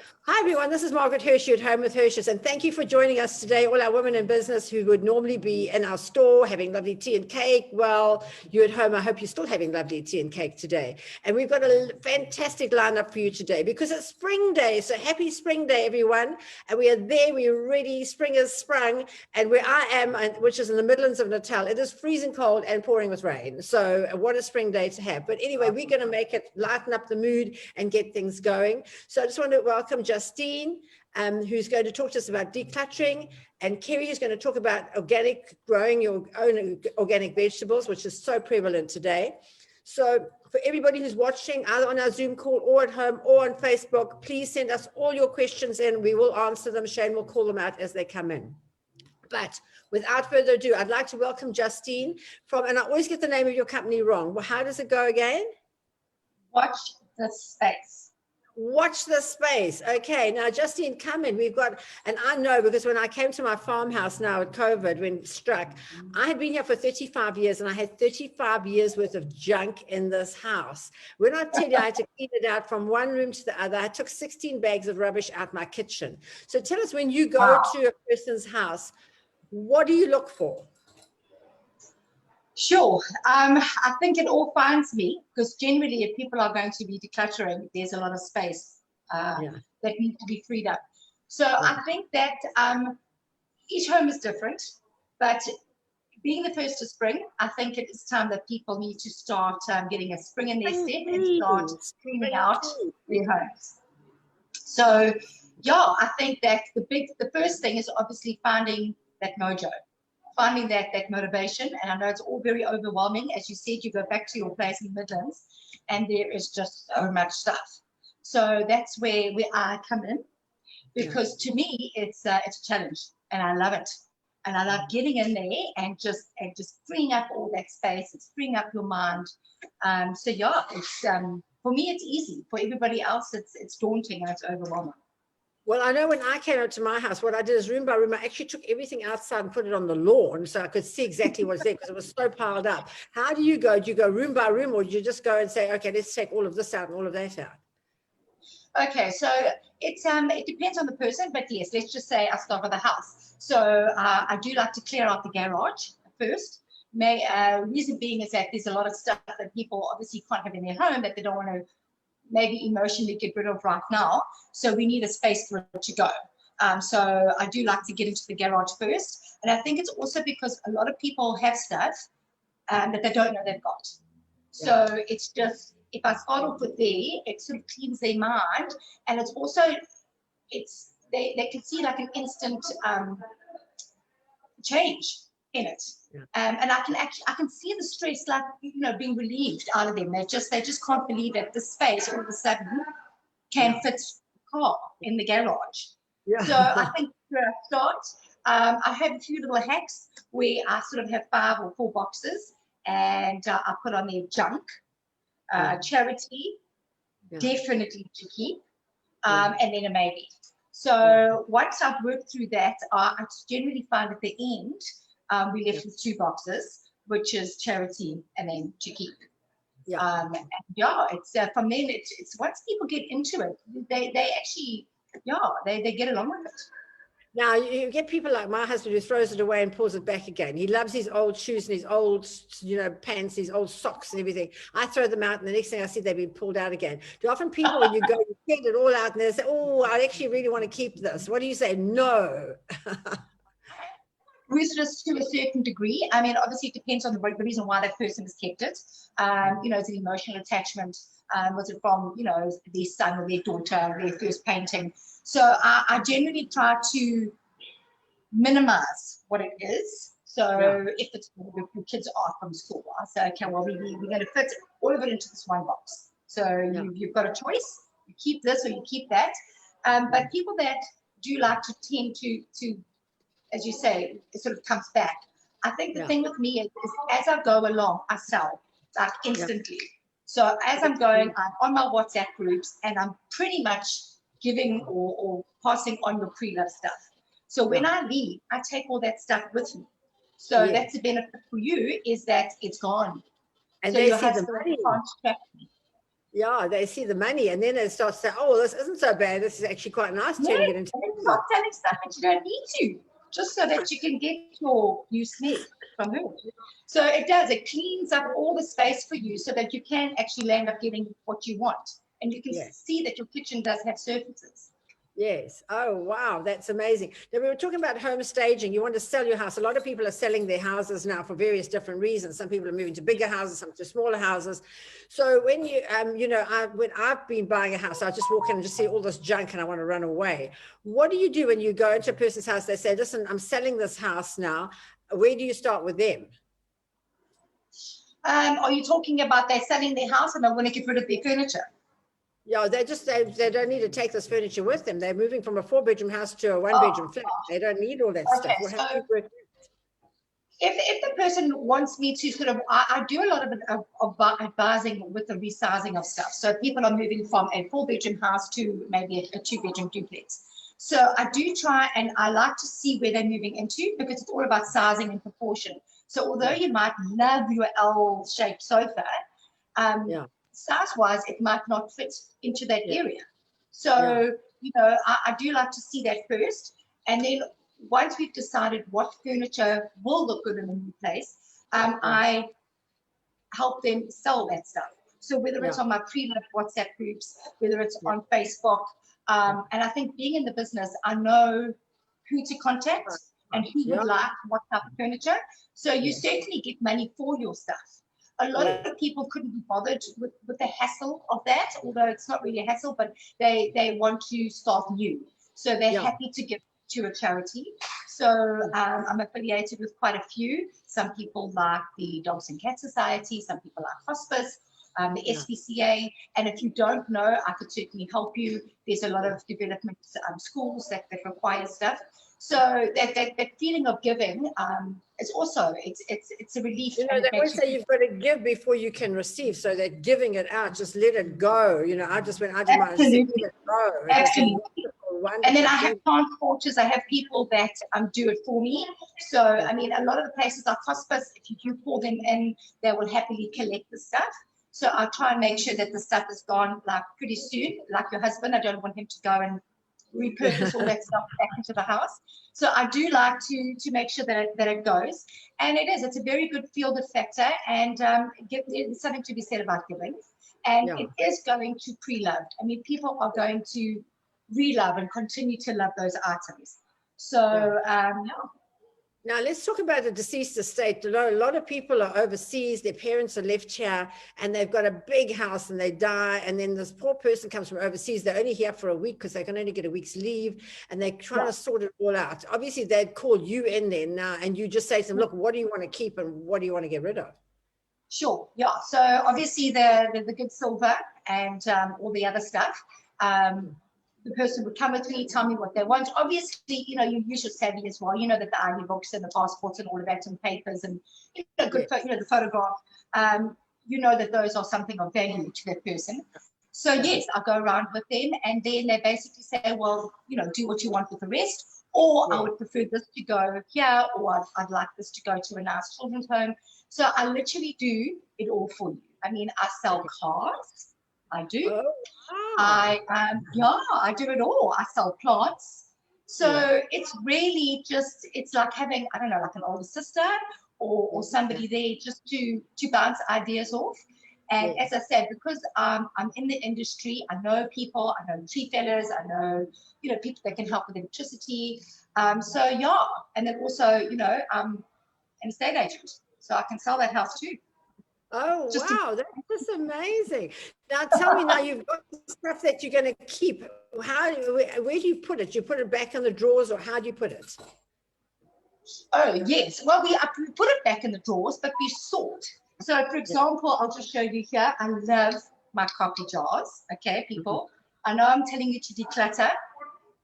Hi everyone, this is Margaret Hirsch at Home with Hirsch's, and thank you for joining us today. All our women in business who would normally be in our store having lovely tea and cake. Well, you at home, I hope you're still having lovely tea and cake today. And we've got a fantastic lineup for you today because it's spring day. So happy spring day, everyone. And we are there, we're ready, spring has sprung. And where I am, which is in the Midlands of Natal, it is freezing cold and pouring with rain. So what a spring day to have. But anyway, we're going to make it, lighten up the mood and get things going. So I just want to welcome Justine, who's going to talk to us about decluttering, and Kerry is going to talk about growing your own organic vegetables, which is so prevalent today. So for everybody who's watching, either on our Zoom call or at home or on Facebook, please send us all your questions in. We will answer them. Shane will call them out as they come in. But without further ado, I'd like to welcome Justine and I always get the name of your company wrong. Well, how does it go again? Watch the Space. Watch the Space. Okay, now Justine, come in. We've got, and I know because when I came to my farmhouse now at COVID, when it struck, I had been here for 35 years and I had 35 years worth of junk in this house. When I tell you I had to clean it out from one room to the other, I took 16 bags of rubbish out my kitchen. So tell us, when you go to a person's house, what do you look for? Sure. I think it all finds me because generally if people are going to be decluttering, there's a lot of space that needs to be freed up. So I think that each home is different, but being the first of spring, I think it is time that people need to start getting a spring in their step and start cleaning out their homes. So yeah, I think that the first thing is obviously finding that mojo. Finding that motivation, and I know it's all very overwhelming. As you said, you go back to your place in the Midlands, and there is just so much stuff. So that's where I come in, because to me it's a challenge, and I love it, and I love getting in there and just freeing up all that space. It's freeing up your mind. So yeah, it's for me it's easy. For everybody else, it's daunting and it's overwhelming. Well, I know when I came up to my house, what I did is room by room, I actually took everything outside and put it on the lawn so I could see exactly what's there because it was so piled up. How do you go? Do you go room by room, or do you just go and say, okay, let's take all of this out and all of that out? Okay, so it depends on the person, but yes, let's just say I start with the house. So I do like to clear out the garage first. Reason being is that there's a lot of stuff that people obviously can't have in their home that they don't want to maybe emotionally get rid of right now. So we need a space for it to go. So I do like to get into the garage first. And I think it's also because a lot of people have stuff that they don't know they've got. So it's just, if I start off with there, it sort of cleans their mind. And it's also, they can see like an instant change in it. And I can see the stress, like, being relieved out of them. They just can't believe that the space all of a sudden can fit a car in the garage. So I think for a start, I have a few little hacks where I sort of have 5 or 4 boxes, and I put on their junk, charity, definitely to keep, and then a maybe. So once I've worked through that, I generally find at the end, we left with 2 boxes, which is charity and then to keep. And it's from then. It's once people get into it, they actually, they get along with it. Now you get people like my husband who throws it away and pulls it back again. He loves his old shoes and his old, pants, his old socks and everything. I throw them out, and the next thing I see, they've been pulled out again. Do often people, when you go, you get it all out, and they say, "Oh, I actually really want to keep this." What do you say? No. Ruthless to a certain degree. I mean, obviously it depends on the reason why that person has kept it. It's an emotional attachment. Was it from, their son or their daughter, their first painting? So I generally try to minimize what it is. So if it's your kids are from school, I say, okay, well, we're going to fit all of it into this one box. So you've got a choice. You keep this or you keep that. But people that do like to tend to as you say, it sort of comes back. I think the thing with me is as I go along, I sell like instantly. So as I'm going, I'm on my WhatsApp groups and I'm pretty much giving or passing on the pre-loved stuff. So when I leave, I take all that stuff with me. So that's the benefit for you, is that it's gone. And so they your see husband the money. can't track me. Yeah, they see the money, and then they start to say, oh, this isn't so bad. This is actually quite nice turning it into. And then start selling stuff that you don't need to, just so that you can get your new sled from her. So it does, it cleans up all the space for you so that you can actually end up getting what you want. And you can see that your kitchen does have surfaces. Yes. Oh, wow. That's amazing. Now, we were talking about home staging. You want to sell your house. A lot of people are selling their houses now for various different reasons. Some people are moving to bigger houses, some to smaller houses. So when you, when I've been buying a house, I just walk in and just see all this junk and I want to run away. What do you do when you go into a person's house? They say, listen, I'm selling this house now. Where do you start with them? Are you talking about they're selling their house and they want to get rid of their furniture? Yeah, they don't need to take this furniture with them. They're moving from a 4-bedroom house to a 1-bedroom flat. They don't need all that stuff. We'll have to work. If the person wants me to sort of, I do a lot of advising with the resizing of stuff. So people are moving from a 4-bedroom house to maybe a 2-bedroom duplex. So I do try, and I like to see where they're moving into, because it's all about sizing and proportion. So although you might love your L-shaped sofa, size-wise, it might not fit into that area. So, I do like to see that first. And then once we've decided what furniture will look good in the new place, I help them sell that stuff. So whether it's on my pre-loved WhatsApp groups, whether it's on Facebook, and I think being in the business, I know who to contact and who would like what type of furniture. So you certainly get money for your stuff. A lot of people couldn't be bothered with the hassle of that, although it's not really a hassle, but they want to start new. So they're happy to give to a charity. So I'm affiliated with quite a few. Some people like the Dogs and Cat Society, some people like Hospice, the SPCA. And if you don't know, I could certainly help you. There's a lot of development schools that require stuff. So that feeling of giving is also, it's a relief. They always say you've got to give before you can receive. So that giving it out, just let it go. I just went, I just let it go. Absolutely. And then I have transporters. I have people that do it for me. So, I mean, a lot of the places like Hospice, if you call them in, they will happily collect the stuff. So I'll try and make sure that the stuff is gone like pretty soon. Like your husband, I don't want him to go and repurpose all that stuff back into the house. So I do like to make sure that it goes. And it's a very good feel-good factor, and there's something to be said about giving. And it is going to pre-loved. I mean, people are going to re-love and continue to love those items. So, Now, let's talk about the deceased estate. A lot of people are overseas, their parents are left here, and they've got a big house and they die. And then this poor person comes from overseas. They're only here for a week because they can only get a week's leave, and they're trying to sort it all out. Obviously, they'd call you in then now, and you just say to them, look, what do you want to keep and what do you want to get rid of? Sure, yeah. So obviously the good silver and all the other stuff. The person would come with me, tell me what they want. Obviously, you use your savvy as well. You know that the ID books and the passports and all of that and papers and the photograph. You know that those are something of value to that person. So yes, I go around with them, and then they basically say, well, do what you want with the rest. Or I would prefer this to go here, or I'd like this to go to a nice children's home. So I literally do it all for you. I mean, I sell cars. I do. Oh, wow. I do it all. I sell plants. So it's really just, it's like having, I don't know, like an older sister or somebody there just to bounce ideas off. And as I said, because I'm in the industry, I know people, I know tree fellers, I know, people that can help with electricity. And then also, I'm an estate agent, so I can sell that house too. Oh, wow, that's just amazing. Now tell me, now you've got stuff that you're going to keep. Where do you put it? You put it back in the drawers, or how do you put it? Oh, yes. Well, we put it back in the drawers, but we sort. So, for example, I'll just show you here. I love my coffee jars. Okay, people. I know I'm telling you to declutter,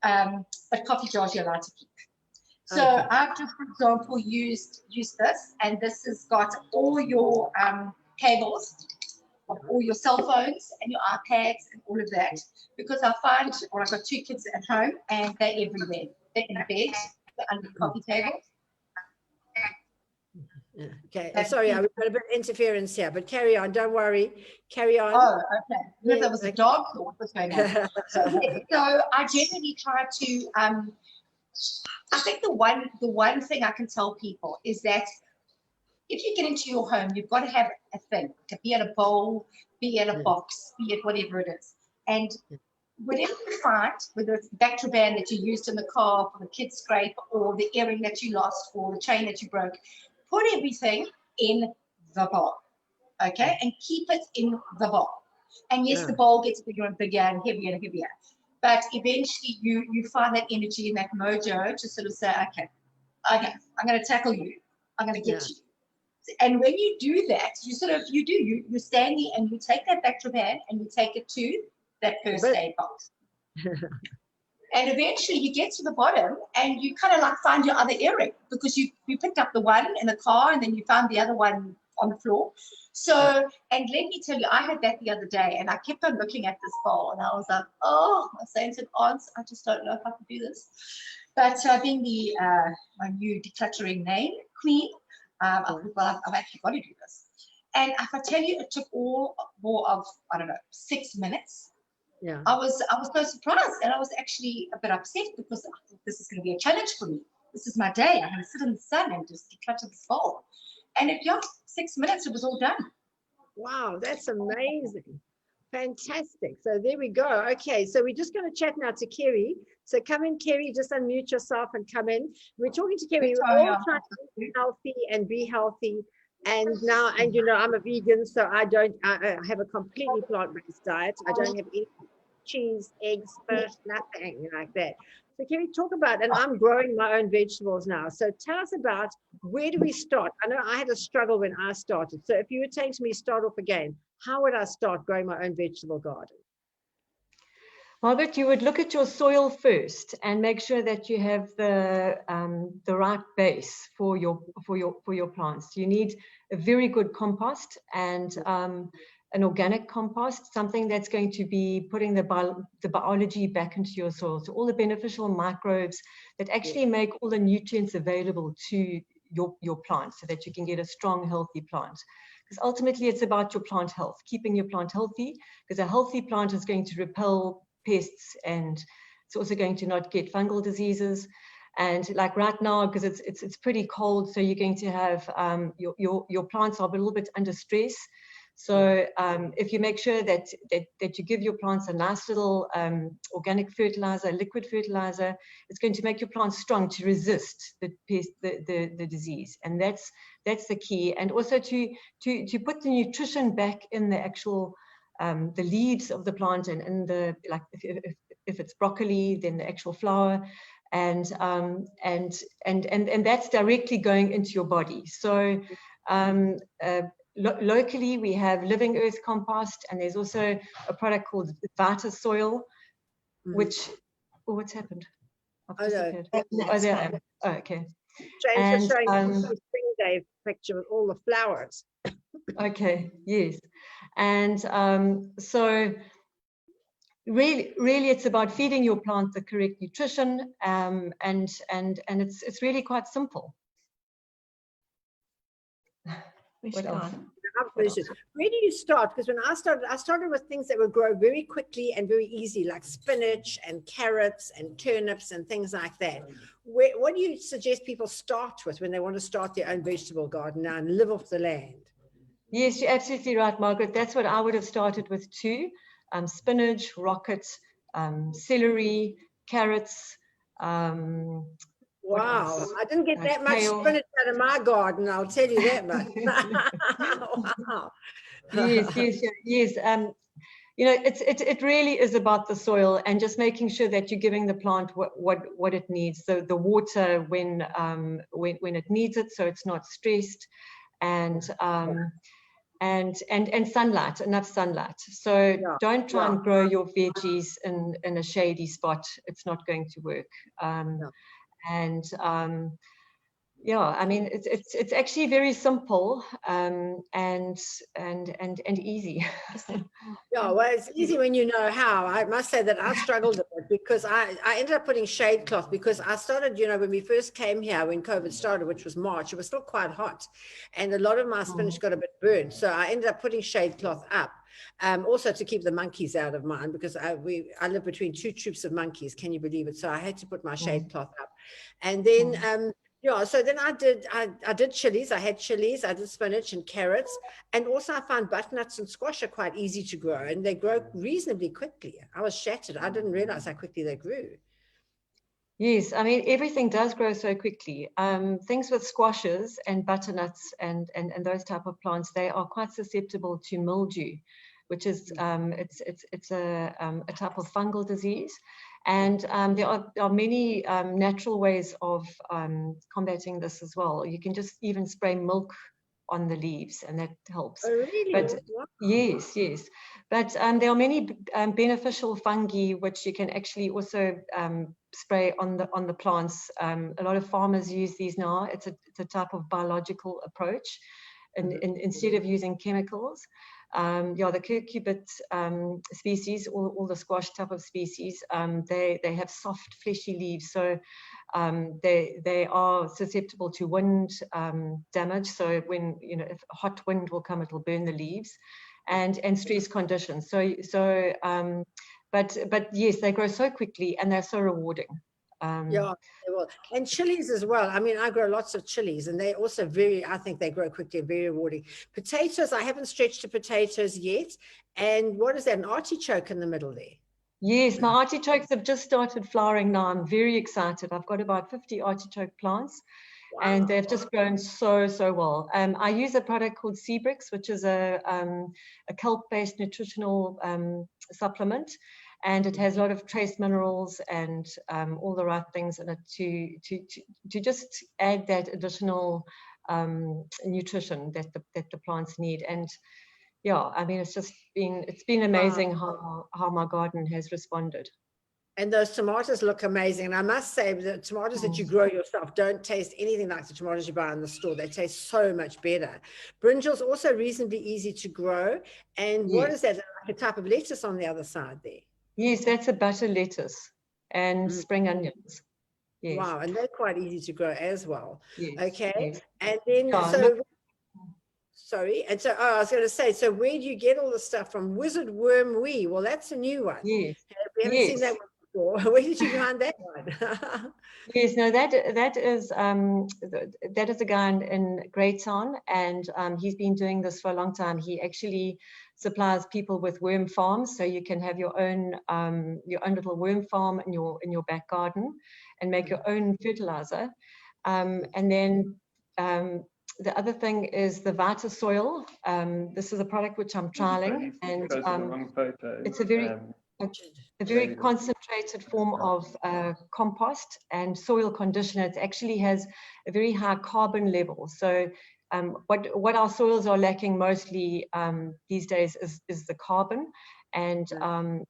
but coffee jars you're allowed to keep. So I've just, for example, used this, and this has got all your cables of all your cell phones and your iPads and all of that, because I find, I've got 2 kids at home and they're everywhere. They're in bed, they're under the coffee table. Yeah. Okay. Sorry, I've got a bit of interference here, but carry on. Don't worry. Carry on. Oh, okay. Yeah, There was a dog. Or what was going on? So I generally try to. I think the one thing I can tell people is that if you get into your home, you've got to have a thing. Be it a bowl, be it a box, be it whatever it is, and whatever you find, whether it's the Bactra band that you used in the car for the kids' scrape, or the earring that you lost, or the chain that you broke, put everything in the bowl, okay, and keep it in the bowl. And yes, the bowl gets bigger and bigger and heavier and heavier, but eventually you find that energy and that mojo to sort of say, okay, I'm going to tackle you, I'm going to get you. And when you do that, you're standing and you take that Bactra band and you take it to that first aid box. And eventually you get to the bottom and you kind of like find your other earring because you picked up the one in the car and then you found the other one on the floor. So, and let me tell you, I had that the other day and I kept on looking at this bowl and I was like, oh, my saints and odds, I just don't know if I can do this. But being my new decluttering name, Queen, I thought, well, I've actually got to do this. And if I tell you, it took all of, I don't know, 6 minutes. Yeah. I was so surprised and I was actually a bit upset because I thought this is going to be a challenge for me. This is my day. I'm going to sit in the sun and just declutter this bowl. And in 6 minutes, it was all done. Wow, that's amazing. Fantastic. So there we go. Okay, so we're just going to chat now to Kerry. So come in, Kerry, just unmute yourself and come in. We're talking to Kerry. We're all trying to be healthy and be healthy. And now, and you know, I'm a vegan, so I have a completely plant-based diet. I don't have any cheese, eggs, fish, nothing like that. So can we talk about, and I'm growing my own vegetables now. So tell us about, where do we start? I know I had a struggle when I started. So if you were saying to me, start off again, how would I start growing my own vegetable garden? Margaret, you would look at your soil first and make sure that you have the right base for your plants. You need a very good compost and an organic compost, something that's going to be putting the biology back into your soil. So all the beneficial microbes that actually make all the nutrients available to your plant so that you can get a strong, healthy plant. Because ultimately it's about your plant health, keeping your plant healthy, because a healthy plant is going to repel pests and it's also going to not get fungal diseases. And like right now, because it's pretty cold, so you're going to have your plants are a little bit under stress. So if you make sure that you give your plants a nice little organic fertilizer, liquid fertilizer, it's going to make your plants strong to resist the pest, the disease, and that's the key. And also to put the nutrition back in the actual the leaves of the plant, and the, like if it's broccoli, then the actual flower, and that's directly going into your body. So locally we have Living Earth compost, and there's also a product called Vita Soil, which what's happened? Oh, no. Oh, there I am. Oh, okay. James was showing the spring day picture with all the flowers. Okay, yes. And so really it's about feeding your plant the correct nutrition, and it's really quite simple. What else? Where do you start? Because when I started with things that would grow very quickly and very easy, like spinach and carrots and turnips and things like that. What do you suggest people start with when they want to start their own vegetable garden now and live off the land? Yes, you're absolutely right, Margaret. That's what I would have started with too. Spinach, rocket, celery, carrots. Wow, I didn't get that much spinach out of my garden, I'll tell you that much. Wow. Yes. You know, it really is about the soil and just making sure that you're giving the plant what it needs. So the water when it needs it, so it's not stressed, and sunlight, enough sunlight. So don't try and grow your veggies in a shady spot. It's not going to work. yeah, I mean, it's actually very simple, and easy. Yeah, well, it's easy when you know how. I must say that I struggled a bit because I ended up putting shade cloth because I started, when we first came here, when COVID started, which was March, it was still quite hot. And a lot of my spinach got a bit burned. So I ended up putting shade cloth up. Also to keep the monkeys out of mine because I live between two troops of monkeys. Can you believe it? So I had to put my shade cloth up. And then, yeah, so then I did chilies. I had chilies, I did spinach and carrots. And also I found butternuts and squash are quite easy to grow and they grow reasonably quickly. I was shattered. I didn't realize how quickly they grew. Yes, I mean, everything does grow so quickly. Things with squashes and butternuts and those type of plants, they are quite susceptible to mildew, which is it's a type of fungal disease. And there are many natural ways of combating this as well. You can just even spray milk on the leaves and that helps. Oh, really? But Wow. yes. But there are many beneficial fungi which you can actually also spray on the plants. A lot of farmers use these now. It's a type of biological approach, and instead of using chemicals. Yeah, the cucurbit species, all the squash type of species, they have soft, fleshy leaves, so they are susceptible to wind damage. So when if a hot wind will come, it will burn the leaves, and stress conditions. But yes, they grow so quickly and they're so rewarding. Yeah, they will. And chilies as well. I mean, I grow lots of chilies and they also I think they grow quickly, very rewarding. Potatoes, I haven't stretched to potatoes yet. And what is that, an artichoke in the middle there? Yes, my artichokes have just started flowering now. I'm very excited. I've got about 50 artichoke plants. Wow. And they've just grown so well. I use a product called Seabricks, which is a kelp-based nutritional supplement. And it has a lot of trace minerals and all the right things in it to just add that additional nutrition that the plants need. And yeah, I mean, it's been amazing how my garden has responded. And those tomatoes look amazing. And I must say, the tomatoes that you grow yourself don't taste anything like the tomatoes you buy in the store. They taste so much better. Brinjals also reasonably easy to grow. And what is that? Like a type of lettuce on the other side there? Yes, that's a butter lettuce and spring onions. Yes. Wow, and they're quite easy to grow as well. Yes, okay. Yes. And then, sorry. And so, I was going to say, so where do you get all the stuff from? Wizard Worm Wee. Well, that's a new one. Yes. We haven't seen that one before. Where did you find that one? Yes, no, that is a guy in Greytown, and he's been doing this for a long time. He actually supplies people with worm farms, so you can have your own little worm farm in your back garden and make your own fertilizer. And then the other thing is the Vita soil. This is a product which I'm trialing, and it's a very concentrated form of compost and soil conditioner. It actually has a very high carbon level. So what our soils are lacking mostly these days is the carbon. And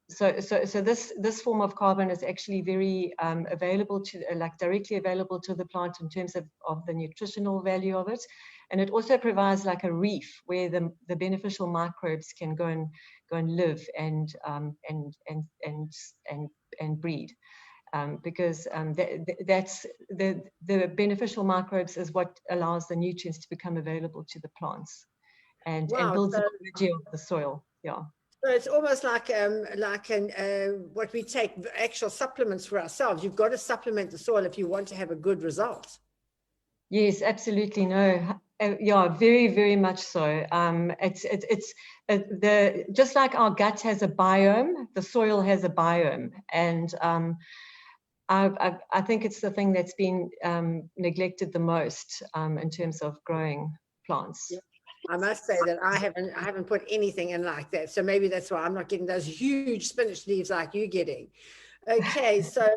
so this form of carbon is actually very available to, directly available to the plant in terms of the nutritional value of it. And it also provides like a reef where the beneficial microbes can go and live and breed. Because that's the beneficial microbes is what allows the nutrients to become available to the plants and builds the quality of the soil. Yeah. So it's almost like what we take actual supplements for ourselves. You've got to supplement the soil if you want to have a good result. Yes, absolutely. No, yeah, very, very much so. It's just like our gut has a biome, the soil has a biome, and I think it's the thing that's been neglected the most in terms of growing plants. Yeah. I must say that I haven't put anything in like that. So maybe that's why I'm not getting those huge spinach leaves like you're getting. Okay, so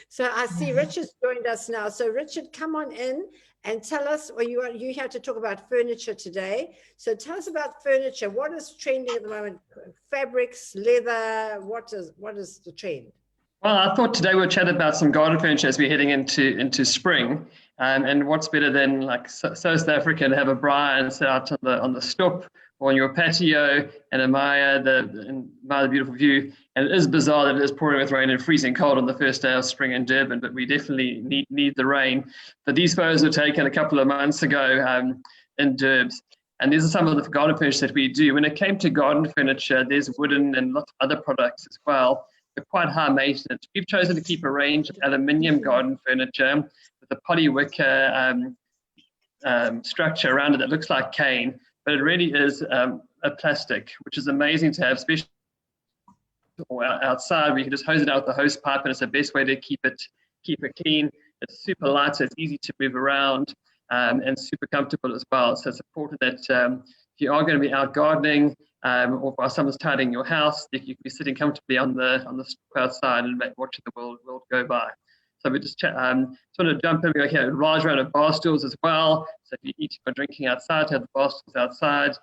so I see Richard's joined us now. So Richard, come on in and tell us, well, you have to talk about furniture today. So tell us about furniture. What is trending at the moment? Fabrics, leather, what is the trend? Well, I thought today we'll chat about some garden furniture as we're heading into spring. And what's better than like South Africa to have a braai and sit out on the stoep or on your patio and admire the beautiful view. And it is bizarre that it is pouring with rain and freezing cold on the first day of spring in Durban, but we definitely need the rain. But these photos were taken a couple of months ago in Durbs. And these are some of the garden furniture that we do. When it came to garden furniture, there's wooden and lots of other products as well. They're quite high maintenance. We've chosen to keep a range of aluminium garden furniture with a polywicker structure around it that looks like cane, but it really is a plastic, which is amazing to have, especially outside. We can just hose it out with the hose pipe, and it's the best way to keep it clean. It's super light, so it's easy to move around, and super comfortable as well. So it's important that if you are going to be out gardening, or while someone's tidying your house, you can be sitting comfortably on the stoep outside and watching the world go by. So we just want to jump in. We rise around of bar stools as well. So if you're eating or drinking outside, to have the bar stools outside.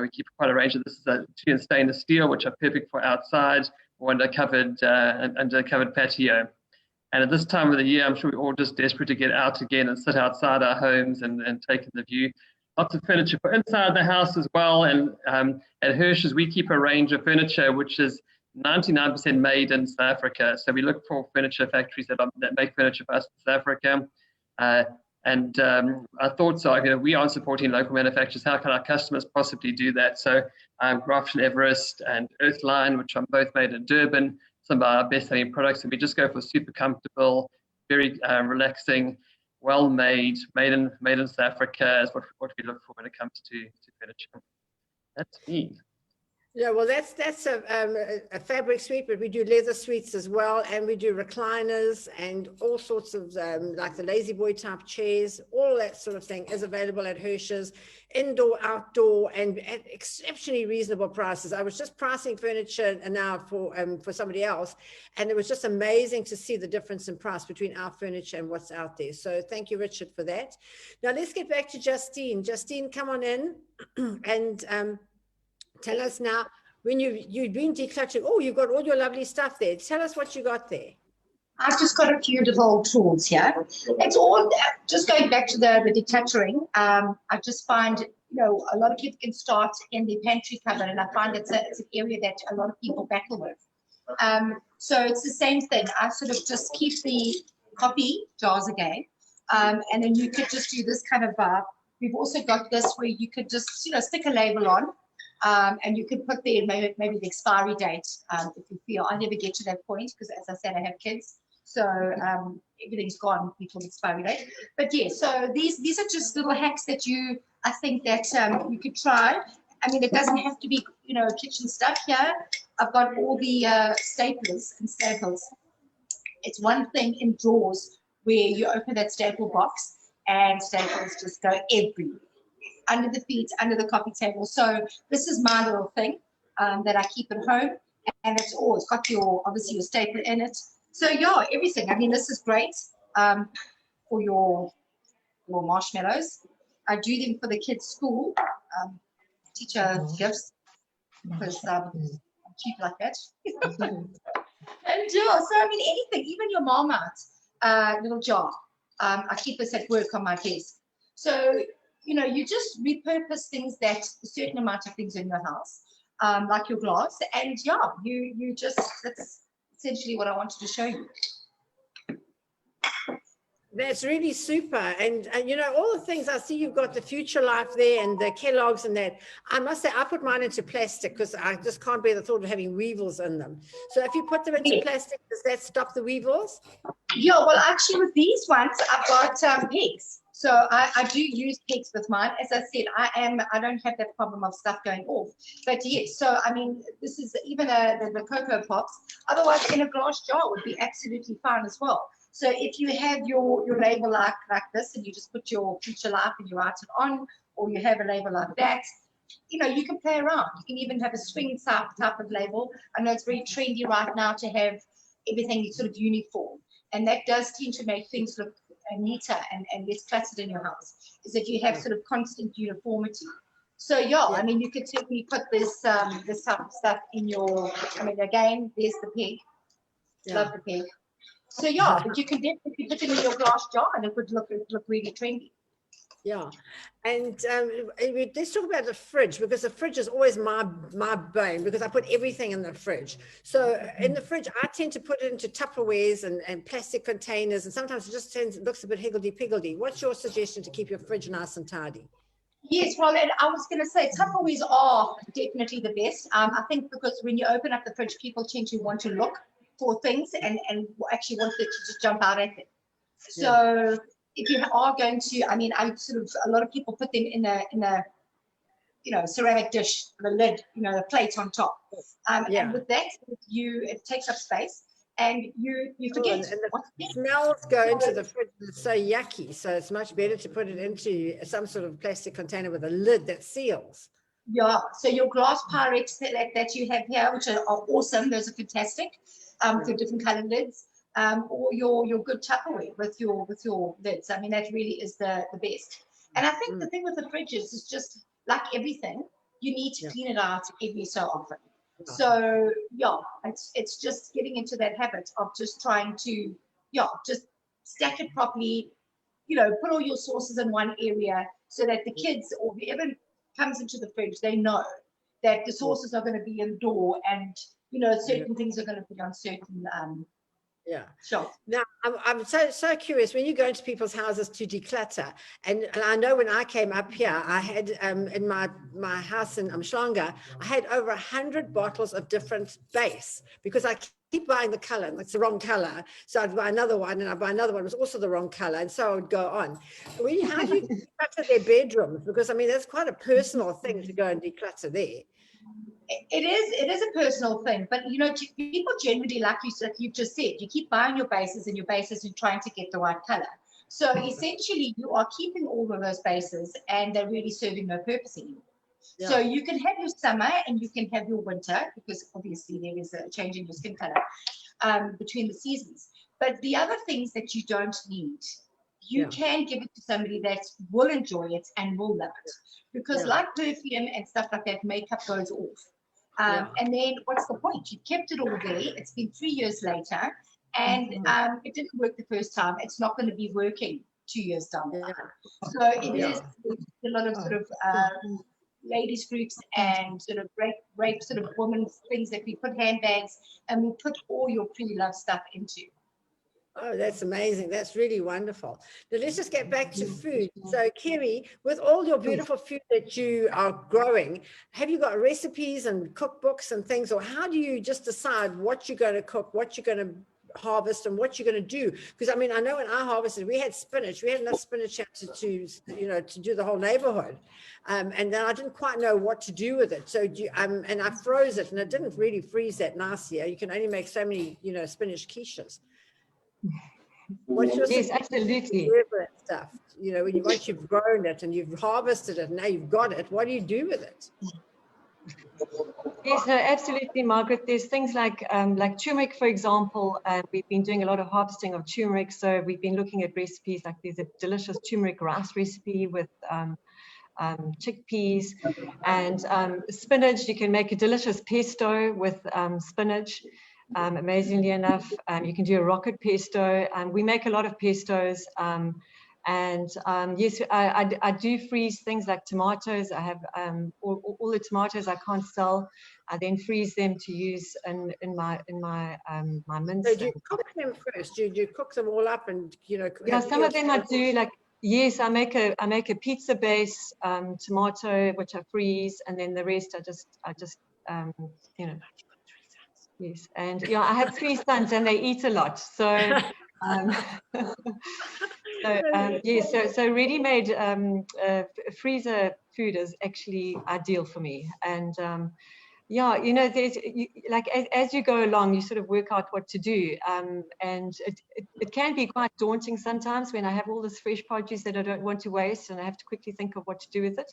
We keep quite a range of this. Is a stainless steel, which are perfect for outside or under covered patio. And at this time of the year, I'm sure we're all just desperate to get out again and sit outside our homes and take in the view. Lots of furniture for inside the house as well. And at Hirsch's, we keep a range of furniture which is 99% made in South Africa. So we look for furniture factories that make furniture for us in South Africa. And our thoughts are, we are supporting local manufacturers. How can our customers possibly do that? So Grafton Everest and Earthline, which are both made in Durban, some of our best-selling products. And we just go for super comfortable, very relaxing, well-made, made in South Africa is what we look for when it comes to furniture. That's me. Yeah, well, that's a fabric suite, but we do leather suites as well, and we do recliners and all sorts of like the lazy boy type chairs. All that sort of thing is available at Hirsch's, indoor, outdoor, and at exceptionally reasonable prices. I was just pricing furniture now for somebody else, and it was just amazing to see the difference in price between our furniture and what's out there. So thank you, Richard, for that. Now let's get back to Justine. Justine, come on in and tell us now, when you've been decluttering, oh, you've got all your lovely stuff there. Tell us what you got there. I've just got a few little tools here. It's all just going back to the decluttering. I just find, a lot of people can start in the pantry cupboard, and I find it's an area that a lot of people battle with. So it's the same thing. I sort of just keep the coffee jars again, and then you could just do this kind of we've also got this where you could just, stick a label on. And you can put there maybe the expiry date if you feel. I never get to that point because, as I said, I have kids, so everything's gone before the expiry date. But yeah, so these are just little hacks that I think that you could try. I mean, it doesn't have to be kitchen stuff here. I've got all the staplers and staples. It's one thing in drawers where you open that staple box and staples just go everywhere. Under the feet, under the coffee table. So this is my little thing that I keep at home, and it's got obviously your staple in it. So yeah, everything. I mean, this is great for your marshmallows. I do them for the kids' school, teacher gifts, because I'm cheap like that. And yeah, so I mean, anything, even your Marmite little jar. I keep this at work on my desk. So you just repurpose things a certain amount of things in your house, like your glass, and yeah, that's essentially what I wanted to show you. That's really super. And all the things I see, you've got the Future Life there and the Kellogg's and that. I must say, I put mine into plastic because I just can't bear the thought of having weevils in them. So if you put them into plastic, does that stop the weevils? Yeah, well, actually with these ones, I've got pigs. So I do use pigs with mine. As I said, I don't have that problem of stuff going off. But yes, so I mean, this is even the Cocoa Pops. Otherwise, in a glass jar would be absolutely fine as well. So if you have your label like this, and you just put your Future Life and you write it on, or you have a label like that, you can play around. You can even have a swing type of label. I know it's very trendy right now to have everything sort of uniform, and that does tend to make things look neater and less cluttered in your house, is that you have sort of constant uniformity. So yeah, I mean, you could certainly put this type of stuff in your, I mean, again, there's the pig. Love the cake. So yeah, but you can definitely put it in your glass jar and it would look really trendy. Yeah, and let's talk about the fridge, because the fridge is always my bane, because I put everything in the fridge. So in the fridge, I tend to put it into Tupperwares and plastic containers, and sometimes it looks a bit higgledy-piggledy. What's your suggestion to keep your fridge nice and tidy? Yes, well, and I was going to say Tupperwares are definitely the best. I think because when you open up the fridge, people tend to want to look for things and actually want it to just jump out at them. So if you are going to, I mean, a lot of people put them in a ceramic dish, the lid, the plate on top. And with that, it takes up space. And you forget. And the smells go into the fridge. It's so yucky. So it's much better to put it into some sort of plastic container with a lid that seals. Yeah. So your glass Pyrex that you have here, which are awesome. Those are fantastic. For different colored lids. Or your good Tupperware with your lids. I mean, that really is the best. And I think the thing with the fridges is just like everything, you need to clean it out every so often. So yeah, it's just getting into that habit of just trying to just stack it properly, put all your sauces in one area so that the kids or whoever comes into the fridge, they know that the sauces are going to be indoor and certain things are going to be on certain shelves. Now I'm so curious, when you go into people's houses to declutter, and I know when I came up here, I had in my house in Umhlanga, I had over 100 bottles of different base, because I keep buying the color and it's the wrong color, so I'd buy another one and I'd buy another one, it was also the wrong color, and so I would go on. How do you declutter their bedrooms? Because I mean, that's quite a personal thing to go and declutter there. It is a personal thing, but people generally, like you've just said, you keep buying your bases and trying to get the right color. So essentially you are keeping all of those bases and they're really serving no purpose anymore. So you can have your summer and you can have your winter, because obviously there is a change in your skin color between the seasons. But the other things that you don't need, you can give it to somebody that will enjoy it and will love it. Because like perfume and stuff like that, makeup goes off. And then what's the point? You kept it all there. It's been 3 years later, and it didn't work the first time. It's not going to be working 2 years down the line. So it is a lot of sort of ladies groups and sort of great sort of women's things that we put handbags and we put all your pre-loved stuff into. Oh, that's amazing. That's really wonderful. Now let's just get back to food. So Kerry, with all your beautiful food that you are growing, have you got recipes and cookbooks and things, or how do you just decide what you're going to cook, what you're going to harvest and what you're going to do? Because I mean, I know when I harvested, we had spinach. We had enough spinach to do the whole neighborhood. And then I didn't quite know what to do with it. So and I froze it, and it didn't really freeze that nice here. You can only make so many, spinach quiches. What's your yes, absolutely. Stuff, once you've grown it and you've harvested it, and now you've got it, what do you do with it? Yes, no, absolutely, Margaret. There's things like turmeric, for example. We've been doing a lot of harvesting of turmeric, so we've been looking at recipes. Like there's a delicious turmeric rice recipe with chickpeas and spinach. You can make a delicious pesto with spinach. Amazingly enough, you can do a rocket pesto. We make a lot of pestos. Yes, I do freeze things like tomatoes. I have all the tomatoes I can't sell. I then freeze them to use in my mince. So do you cook them first? Do you cook them all up and Yeah, some of them I do. Like yes, I make a pizza base tomato which I freeze, and then the rest I just Yes, and I have 3 sons and they eat a lot. So, so ready-made freezer food is actually ideal for me. And there's as you go along, you sort of work out what to do. And it can be quite daunting sometimes when I have all this fresh produce that I don't want to waste, and I have to quickly think of what to do with it.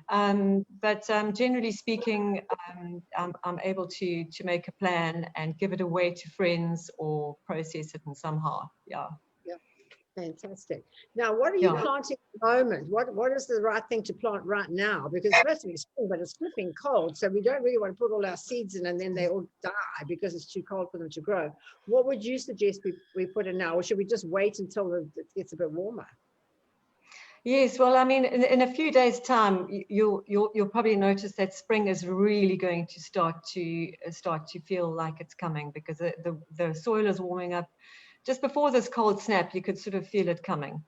But generally speaking, I'm able to make a plan and give it away to friends or process it in somehow. Fantastic. Now, what are you planting at the moment? What is the right thing to plant right now? Because it's supposed to be spring, but it's flipping cold, so we don't really want to put all our seeds in and then they all die because it's too cold for them to grow. What would you suggest we put in now, or should we just wait until it gets a bit warmer? Yes, well, I mean, in a few days' time, you'll probably notice that spring is really going to start to feel like it's coming, because the soil is warming up. Just before this cold snap, you could sort of feel it coming.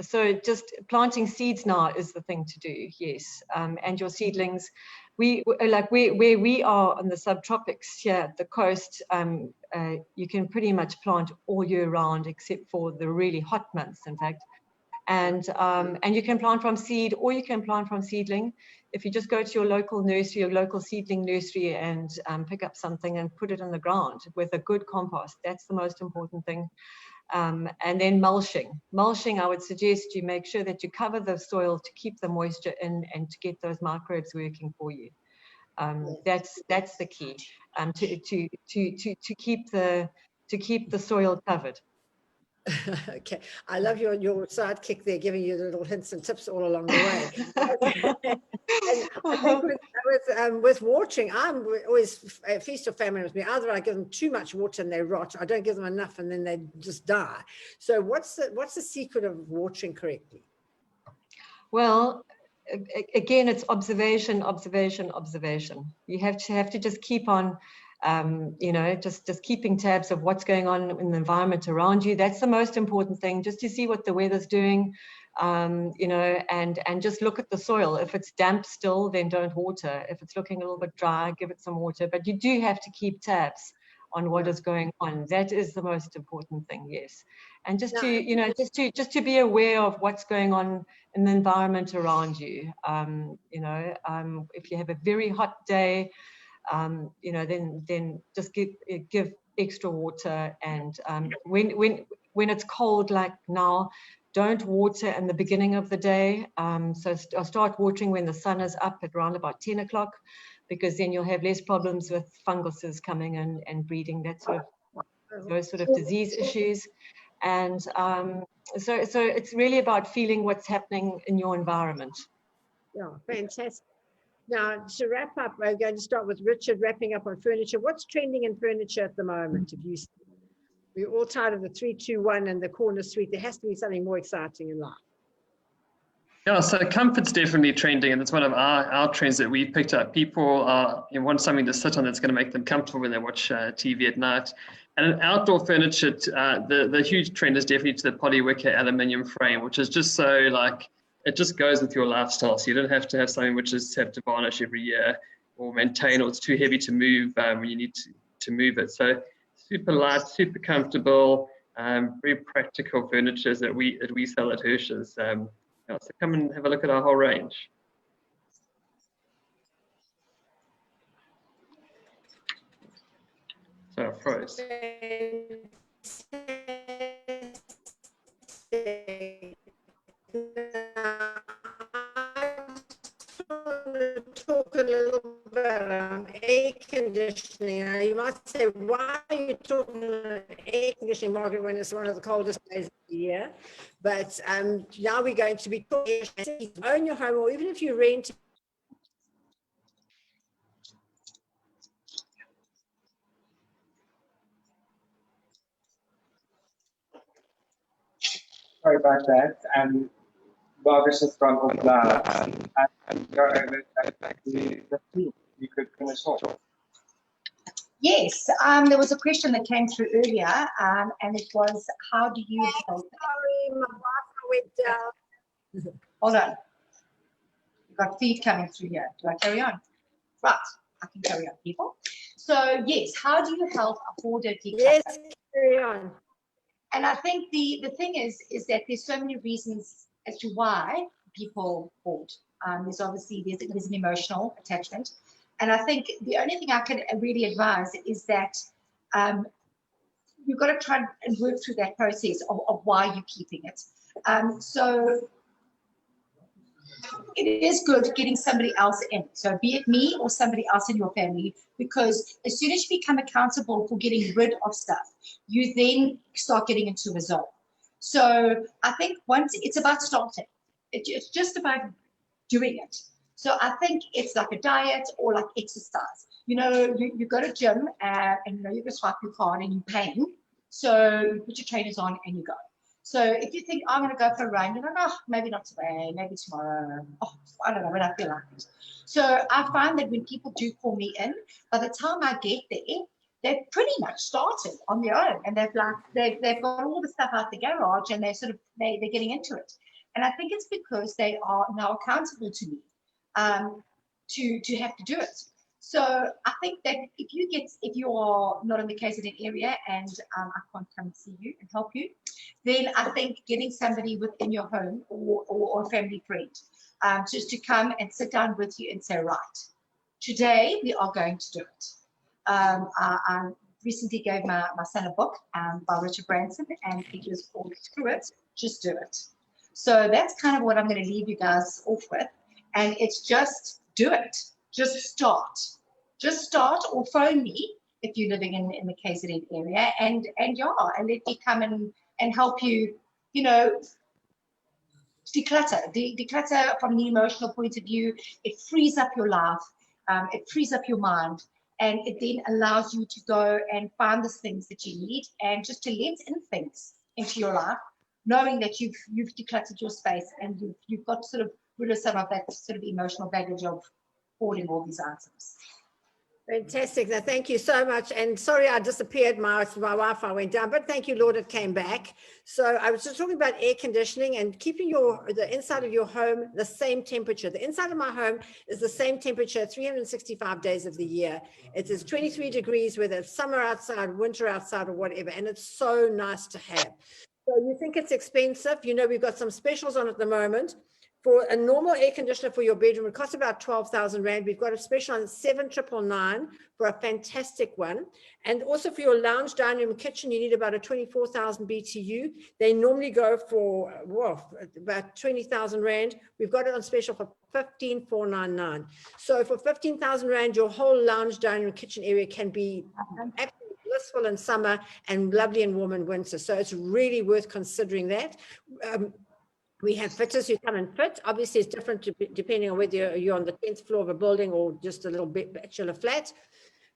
So just planting seeds now is the thing to do, yes. And your seedlings, where we are on the subtropics here at the coast, you can pretty much plant all year round, except for the really hot months, in fact. And you can plant from seed, or you can plant from seedling. If you just go to your local nursery, your local seedling nursery, and pick up something and put it in the ground with a good compost, that's the most important thing. And then mulching. Mulching, I would suggest you make sure that you cover the soil to keep the moisture in and to get those microbes working for you. That's the key, to keep the soil covered. Okay, I love your sidekick there, giving you little hints and tips all along the way. And I think with watering, I'm always a feast of famine with me. Either I give them too much water and they rot, I don't give them enough and then they just die. So what's the secret of watering correctly? Well, again, it's observation. You have to just keep on, just keeping tabs of what's going on in the environment around you. That's the most important thing, just to see what the weather's doing, and just look at the soil. If it's damp still, then don't water. If it's looking a little bit dry, give it some water. But you do have to keep tabs on what is going on. That is the most important thing, yes. And just to be aware of what's going on in the environment around you. If you have a very hot day, then just give extra water. And when it's cold like now, don't water in the beginning of the day. So start watering when the sun is up at around about 10 o'clock, because then you'll have less problems with funguses coming in and breeding, those sort of disease issues. And so it's really about feeling what's happening in your environment. Yeah, fantastic. Now, to wrap up, we're going to start with Richard, wrapping up on furniture. What's trending in furniture at the moment? We're all tired of the 3-2-1 and the corner suite. There has to be something more exciting in life. Yeah, so comfort's definitely trending, and it's one of our trends that we've picked up. People want something to sit on that's going to make them comfortable when they watch TV at night. And in outdoor furniture, the huge trend is definitely to the polywicker aluminium frame, which is just so it just goes with your lifestyle. So you don't have to have something which is have to varnish every year or maintain, or it's too heavy to move when you need to move it. So super light, super comfortable, very practical furniture that we sell at Hirsch's. So come and have a look at our whole range. So I froze. Talk a little bit about air conditioning. Now, you might say, why are you talking about air conditioning market when it's one of the coldest days of the year? But now we're going to be talking, if you own your home, or even if you rent. Sorry about that. Bogus has gone offline, and go over back to the team. You could finish off. Yes, there was a question that came through earlier, and it was, how do you help? Sorry, my Wi-Fi went down. Hold on. We've got feed coming through here. Do I carry on? Right, I can carry on, people. So yes, how do you help a hoarder declutter? Yes, carry on. And I think the thing is that there's so many reasons as to why people hoard. There's an emotional attachment. And I think the only thing I can really advise is that you've got to try and work through that process of why you're keeping it. So it is good getting somebody else in. So be it me or somebody else in your family, because as soon as you become accountable for getting rid of stuff, you then start getting into a zone. So I think once it's about starting, it's just about doing it. So I think it's like a diet or like exercise. You go to gym and you going to swipe your card and you're paying. So you put your trainers on and you go. So if you think, I'm going to go for a run, you're like, oh, maybe not today, maybe tomorrow. Oh, I don't know when I feel like it. So I find that when people do call me in, by the time I get there, they've pretty much started on their own, and they've got all the stuff out the garage, and they're they're getting into it. And I think it's because they are now accountable to me to have to do it. So I think that if you are not in the KZN area and I can't come and see you and help you, then I think getting somebody within your home or a family friend just to come and sit down with you and say, right, today we are going to do it. I recently gave my son a book by Richard Branson, and it was called Screw It, Just Do It. So that's kind of what I'm going to leave you guys off with. And it's just do it. Just start. Just start, or phone me if you're living in the KZN area, and let me come and help you, declutter. Declutter from the emotional point of view. It frees up your life. It frees up your mind. And it then allows you to go and find the things that you need and just to let in things into your life, knowing that you've decluttered your space and you've got sort of rid of some of that sort of emotional baggage of hoarding all these items. Fantastic. Now, thank you so much. And sorry, I disappeared. My Wi-Fi went down, but thank you, Lord, it came back. So I was just talking about air conditioning and keeping the inside of your home the same temperature. The inside of my home is the same temperature 365 days of the year. It is 23 degrees, whether it's summer outside, winter outside, or whatever. And it's so nice to have. So you think it's expensive? We've got some specials on at the moment. For a normal air conditioner for your bedroom, it costs about 12,000 Rand. We've got a special on 7,999 for a fantastic one. And also for your lounge, dining room, kitchen, you need about a 24,000 BTU. They normally go for about 20,000 Rand. We've got it on special for 15,499. So for 15,000 Rand, your whole lounge, dining room, kitchen area can be absolutely blissful in summer and lovely and warm in winter. So it's really worth considering that. We have fitters who come and fit. Obviously, it's different depending on whether you're on the 10th floor of a building or just a little bit bachelor flat.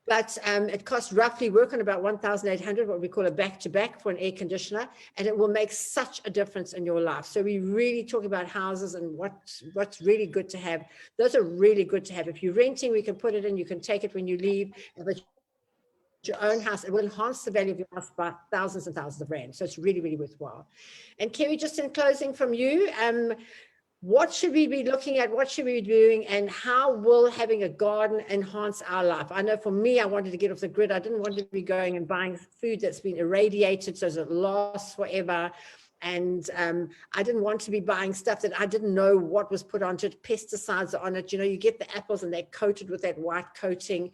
But it costs roughly work on about 1,800, what we call a back-to-back for an air conditioner, and it will make such a difference in your life. So we really talk about houses and what's really good to have. Those are really good to have. If you're renting, we can put it in. You can take it when you leave. If it's your own house, it will enhance the value of your house by thousands and thousands of Rand. So it's really, really worthwhile. And Kerry, just in closing from you, what should we be looking at? What should we be doing? And how will having a garden enhance our life? I know for me, I wanted to get off the grid. I didn't want to be going and buying food that's been irradiated, so it lasts forever. And I didn't want to be buying stuff that I didn't know what was put onto it. Pesticides are on it. You get the apples and they're coated with that white coating.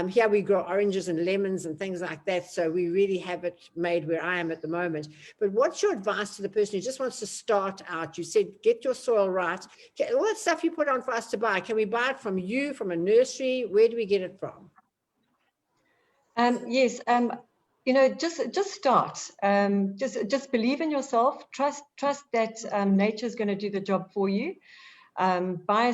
Here we grow oranges and lemons and things like that. So we really have it made where I am at the moment. But what's your advice to the person who just wants to start out? You said, get your soil right. All that stuff you put on for us to buy, can we buy it from you, from a nursery? Where do we get it from? Yes. Just start. Just believe in yourself. Trust that nature is going to do the job for you. Buy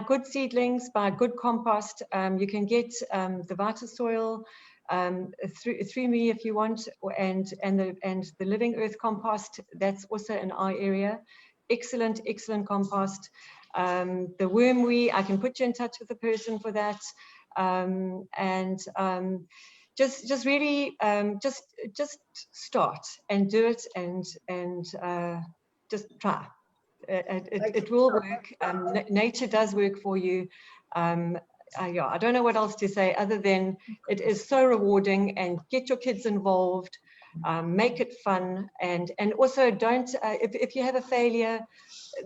good seedlings, buy good compost. You can get the Vita soil through me if you want, and the Living Earth compost. That's also in our area. Excellent compost. The wormweed, I can put you in touch with the person for that. Just really just start and do it and just try. It will work. Nature does work for you. I don't know what else to say other than it is so rewarding, and get your kids involved. Make it fun, and also don't if you have a failure,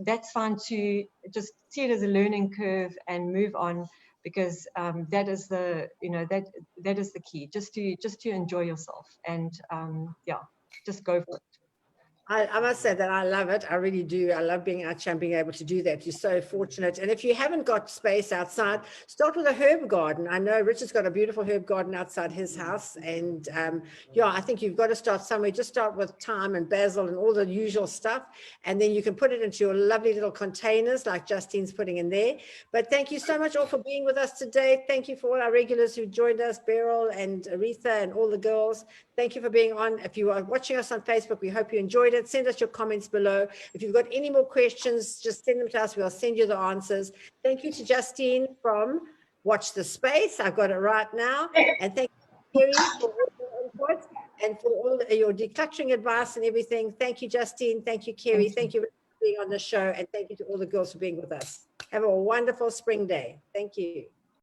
that's fine too. Just see it as a learning curve and move on. Because that is the that is the key. Just to enjoy yourself and just go for it. I must say that I love it. I really do. I love being out and being able to do that. You're so fortunate. And if you haven't got space outside, start with a herb garden. I know Richard's got a beautiful herb garden outside his house. And yeah, I think you've got to start somewhere. Just start with thyme and basil and all the usual stuff. And then you can put it into your lovely little containers like Justine's putting in there. But thank you so much all for being with us today. Thank you for all our regulars who joined us, Beryl and Aretha and all the girls. Thank you for being on. If you are watching us on Facebook, we hope you enjoyed it. Send us your comments below. If you've got any more questions, just send them to us. We'll send you the answers. Thank you to Justine from Watch the Space. I've got it right now. And thank you, Kerry, for all your input and for all your decluttering advice and everything. Thank you, Justine. Thank you, Kerry. Thank you for being on the show. And thank you to all the girls for being with us. Have a wonderful spring day. Thank you.